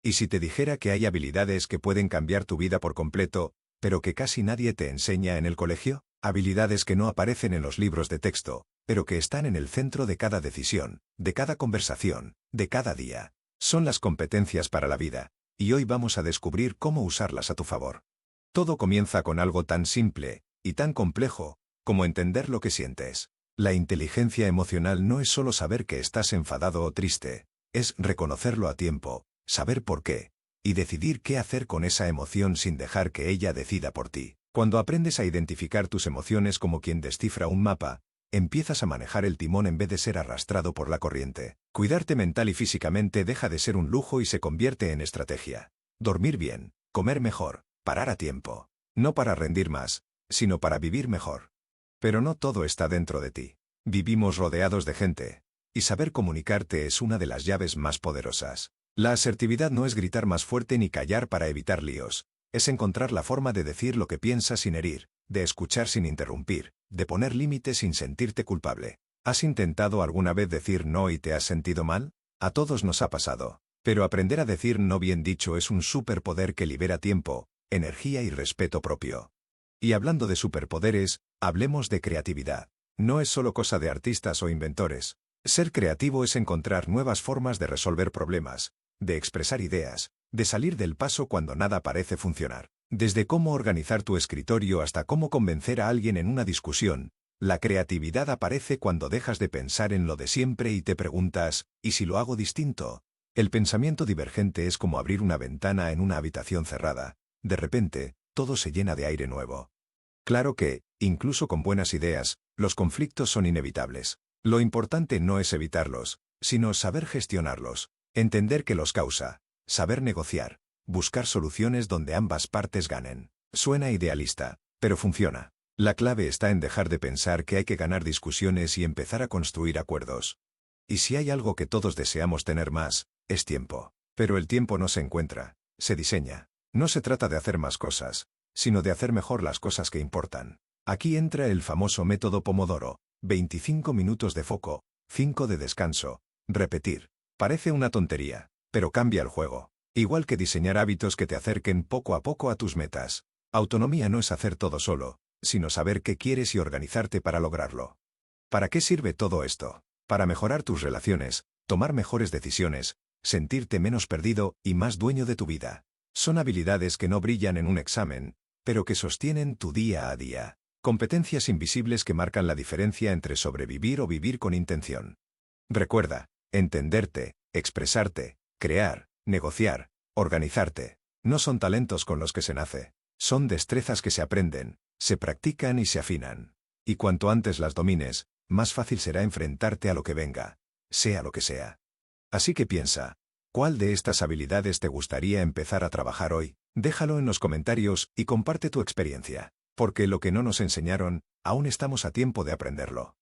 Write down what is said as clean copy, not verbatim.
¿Y si te dijera que hay habilidades que pueden cambiar tu vida por completo, pero que casi nadie te enseña en el colegio? Habilidades que no aparecen en los libros de texto, pero que están en el centro de cada decisión, de cada conversación, de cada día. Son las competencias para la vida, y hoy vamos a descubrir cómo usarlas a tu favor. Todo comienza con algo tan simple y tan complejo como entender lo que sientes. La inteligencia emocional no es solo saber que estás enfadado o triste, es reconocerlo a tiempo, saber por qué, y decidir qué hacer con esa emoción sin dejar que ella decida por ti. Cuando aprendes a identificar tus emociones como quien descifra un mapa, empiezas a manejar el timón en vez de ser arrastrado por la corriente. Cuidarte mental y físicamente deja de ser un lujo y se convierte en estrategia. Dormir bien, comer mejor, parar a tiempo. No para rendir más, sino para vivir mejor. Pero no todo está dentro de ti. Vivimos rodeados de gente, y saber comunicarte es una de las llaves más poderosas. La asertividad no es gritar más fuerte ni callar para evitar líos. Es encontrar la forma de decir lo que piensas sin herir, de escuchar sin interrumpir, de poner límites sin sentirte culpable. ¿Has intentado alguna vez decir no y te has sentido mal? A todos nos ha pasado. Pero aprender a decir no bien dicho es un superpoder que libera tiempo, energía y respeto propio. Y hablando de superpoderes, hablemos de creatividad. No es solo cosa de artistas o inventores. Ser creativo es encontrar nuevas formas de resolver problemas, de expresar ideas, de salir del paso cuando nada parece funcionar. Desde cómo organizar tu escritorio hasta cómo convencer a alguien en una discusión, la creatividad aparece cuando dejas de pensar en lo de siempre y te preguntas, ¿y si lo hago distinto? El pensamiento divergente es como abrir una ventana en una habitación cerrada. De repente, todo se llena de aire nuevo. Claro que, incluso con buenas ideas, los conflictos son inevitables. Lo importante no es evitarlos, sino saber gestionarlos, entender qué los causa, saber negociar, buscar soluciones donde ambas partes ganen. Suena idealista, pero funciona. La clave está en dejar de pensar que hay que ganar discusiones y empezar a construir acuerdos. Y si hay algo que todos deseamos tener más, es tiempo. Pero el tiempo no se encuentra, se diseña. No se trata de hacer más cosas, sino de hacer mejor las cosas que importan. Aquí entra el famoso método Pomodoro: 25 minutos de foco, 5 de descanso. Repetir. Parece una tontería, pero cambia el juego. Igual que diseñar hábitos que te acerquen poco a poco a tus metas. Autonomía no es hacer todo solo, sino saber qué quieres y organizarte para lograrlo. ¿Para qué sirve todo esto? Para mejorar tus relaciones, tomar mejores decisiones, sentirte menos perdido y más dueño de tu vida. Son habilidades que no brillan en un examen, pero que sostienen tu día a día. Competencias invisibles que marcan la diferencia entre sobrevivir o vivir con intención. Recuerda, entenderte, expresarte, crear, negociar, organizarte. No son talentos con los que se nace. Son destrezas que se aprenden, se practican y se afinan. Y cuanto antes las domines, más fácil será enfrentarte a lo que venga, sea lo que sea. Así que piensa, ¿cuál de estas habilidades te gustaría empezar a trabajar hoy? Déjalo en los comentarios y comparte tu experiencia, porque lo que no nos enseñaron, aún estamos a tiempo de aprenderlo.